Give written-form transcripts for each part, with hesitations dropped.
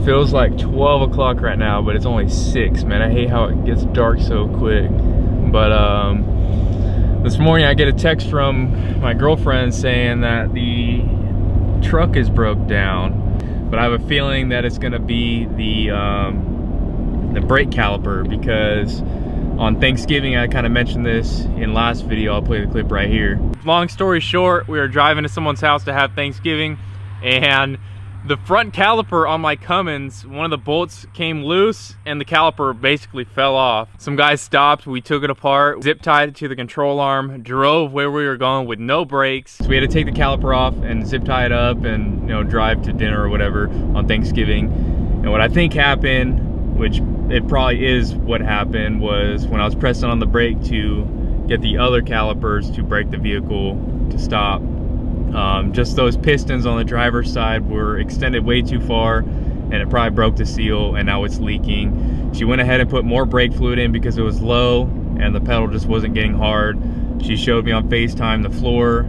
feels like 12 o'clock right now, but it's only 6, man. I hate how it gets dark so quick. But this morning I get a text from my girlfriend saying that the truck is broke down, but I have a feeling that it's gonna be the brake caliper, because on Thanksgiving, I kind of mentioned this in last video. I'll play the clip right here. Long story short, we were driving to someone's house to have Thanksgiving, and the front caliper on my Cummins, one of the bolts came loose and the caliper basically fell off. Some guys stopped, we took it apart, zip tied it to the control arm, drove where we were going with no brakes. So we had to take the caliper off and zip tie it up and, you know, drive to dinner or whatever on Thanksgiving. And what I think happened, which it probably is what happened, was when I was pressing on the brake to get the other calipers to brake the vehicle to stop, just those pistons on the driver's side were extended way too far, and it probably broke the seal, and now it's leaking. She went ahead and put more brake fluid in because it was low and the pedal just wasn't getting hard. She showed me on FaceTime the floor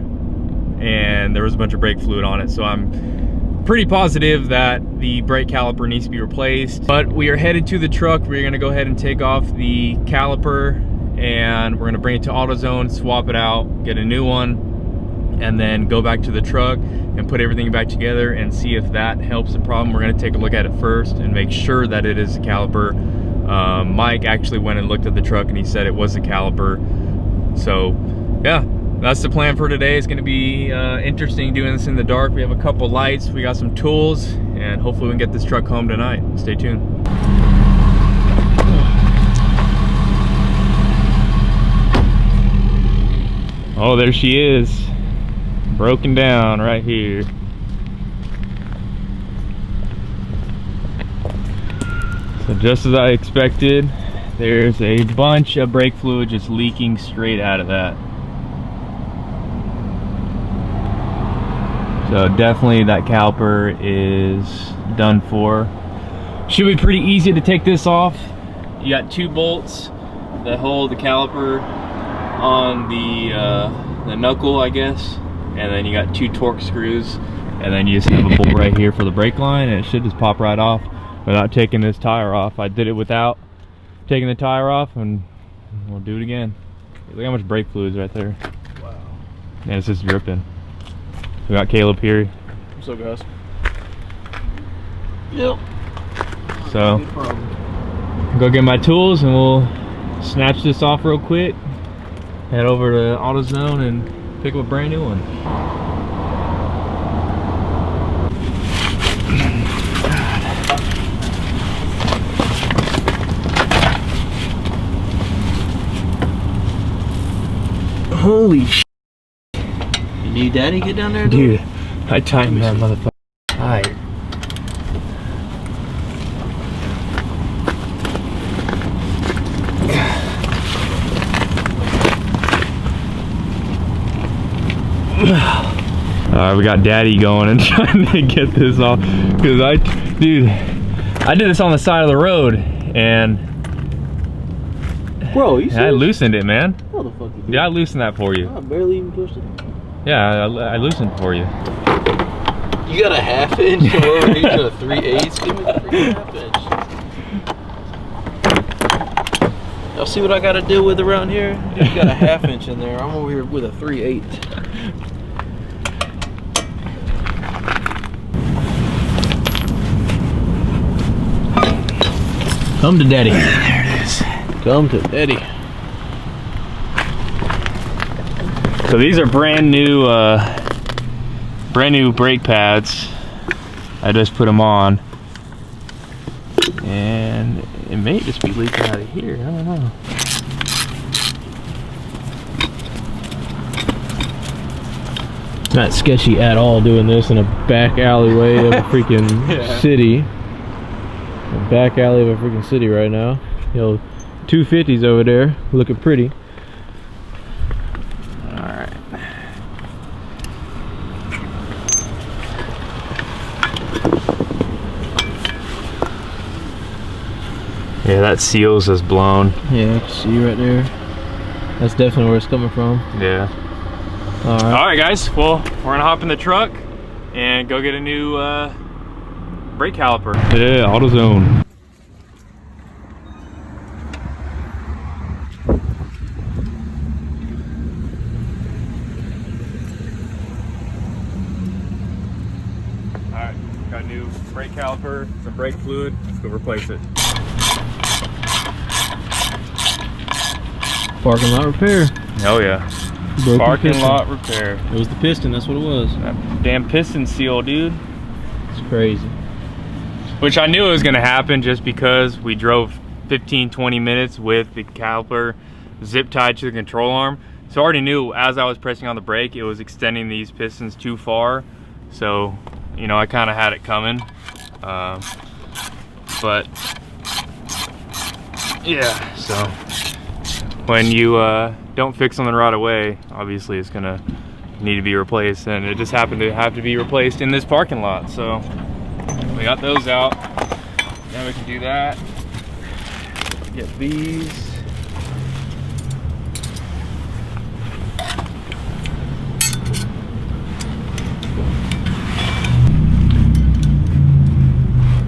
and there was a bunch of brake fluid on it, so I'm pretty positive that the brake caliper needs to be replaced. But we are headed to the truck. We're gonna go ahead and take off the caliper and we're gonna bring it to AutoZone, swap it out, get a new one, and then go back to the truck and put everything back together and see if that helps the problem. We're gonna take a look at it first and make sure that it is the caliper. Mike actually went and looked at the truck and he said it was the caliper. So yeah, that's the plan for today. It's gonna be interesting doing this in the dark. We have a couple lights, we got some tools, and hopefully we can get this truck home tonight. Stay tuned. Oh, there she is. Broken down right here. So just as I expected, there's a bunch of brake fluid just leaking straight out of that. So definitely that caliper is done for. Should be pretty easy to take this off. You got 2 bolts that hold the caliper on the knuckle, I guess. And then you got 2 torque screws, and then you just have a bolt right here for the brake line, and it should just pop right off without taking this tire off. I did it without taking the tire off, and we'll do it again. Look how much brake fluid is right there. Wow. And it's just dripping. We got Caleb here. What's up, guys? Yep. So, go get my tools and we'll snatch this off real quick, head over to AutoZone and pick up a brand new one. Holy sh**. You need Daddy get down there? Dude, I tightened that motherfucker tight. We got Daddy going and trying to get this off, because I did this on the side of the road and bro, you I loosened it, man. How the fuck you do? Yeah, I loosened that for you. I barely even pushed it. Yeah, I loosened for you. You got a 1/2 inch or we're reaching a 3/8? Give me the freaking 1/2 inch. Y'all see what I gotta deal with around here? You got a 1/2 inch in there. I'm over here with a 3/8. Come to Daddy. There it is. Come to Daddy. So these are brand new brake pads. I just put them on, and it may just be leaking out of here. I don't know. Not sketchy at all doing this in a back alleyway of a freaking city. A back alley of a freaking city right now. You know, 250s over there, looking pretty. Alright. Yeah, that seal's just blown. Yeah, I can see right there. That's definitely where it's coming from. Yeah. Alright guys, well, we're gonna hop in the truck and go get a new brake caliper. Yeah, AutoZone. Alright, got a new brake caliper, some brake fluid. Let's go replace it. Parking lot repair. Oh yeah. Broken Parking piston. lot repair. It was the piston, that's what it was. That damn piston seal, dude. It's crazy. Which I knew it was gonna happen just because we drove 15-20 minutes with the caliper zip tied to the control arm. So I already knew as I was pressing on the brake, it was extending these pistons too far. So, you know, I kind of had it coming. But yeah, so when you don't fix something right away, obviously it's gonna need to be replaced, and it just happened to have to be replaced in this parking lot. So we got those out. Now we can do that. Get these.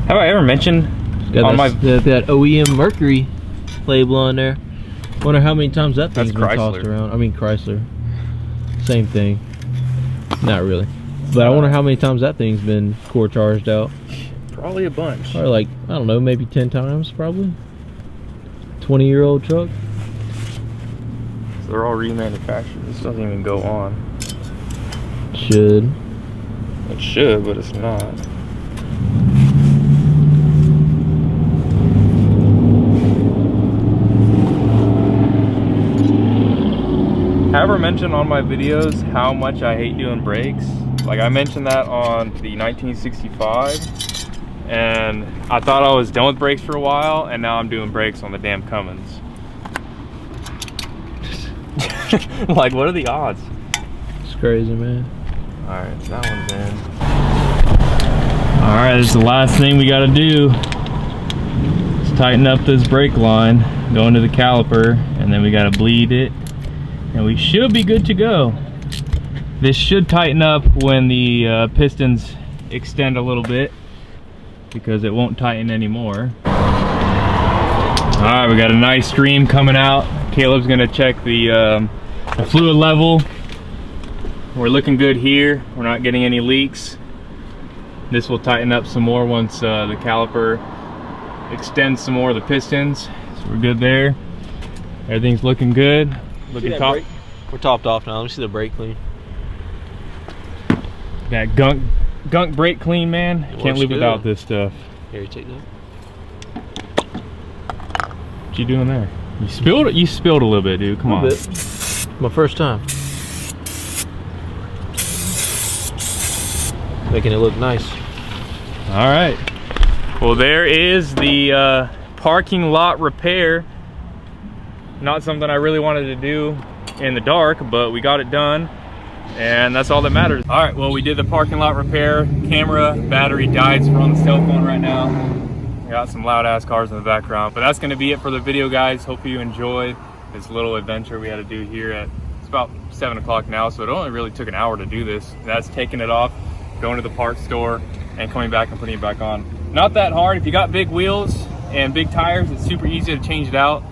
Have I ever mentioned on that OEM Mercury label on there? Wonder how many times that thing's been tossed around. I mean Chrysler. Same thing. Not really. But I wonder how many times that thing's been core charged out. Probably a bunch. Or like, I don't know, maybe 10 times probably. 20-year-old truck. So they're all remanufactured. This doesn't even go on. Should. It should, but it's not. Have I ever mentioned on my videos how much I hate doing brakes? Like I mentioned that on the 1965, and I thought I was done with brakes for a while, and now I'm doing brakes on the damn Cummins. Like, what are the odds? It's crazy, man. Alright, that one's in. Alright, this is the last thing we gotta do. Let's tighten up this brake line, go into the caliper, and then we gotta bleed it. And we should be good to go. This should tighten up when the pistons extend a little bit, because it won't tighten anymore. All right, we got a nice stream coming out. Caleb's gonna check the fluid level. We're looking good here. We're not getting any leaks. This will tighten up some more once the caliper extends some more of the pistons. So we're good there. Everything's looking good. Looking top. We're topped off now. Let me see the brake clean. That gunk brake clean, man. Can't live without this stuff. Here, take that. What you doing there? You spilled it. You spilled a little bit, dude. Come on. Bit. My first time. Making it look nice. All right. Well, there is the parking lot repair. Not something I really wanted to do in the dark, but we got it done, and that's all that matters. All right, well, we did the parking lot repair. Camera battery died, so we're on the cell phone right now. We got some loud ass cars in the background, but that's gonna be it for the video, guys. Hope you enjoy this little adventure we had to do here at, it's about 7 o'clock now, so it only really took an hour to do this. That's taking it off, going to the parts store, and coming back and putting it back on. Not that hard. If you got big wheels and big tires, it's super easy to change it out.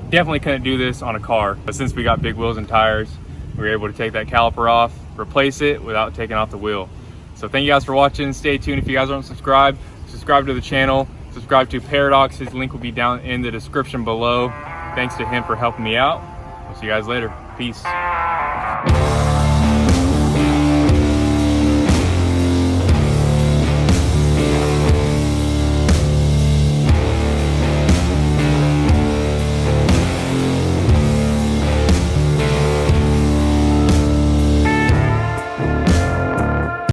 Definitely couldn't do this on a car, but since we got big wheels and tires, we were able to take that caliper off, replace it without taking off the wheel. So thank you guys for watching. Stay tuned. If you guys aren't subscribed, subscribe to the channel, subscribe to Paradox. His link will be down in the description below. Thanks to him for helping me out. We'll see you guys later. Peace.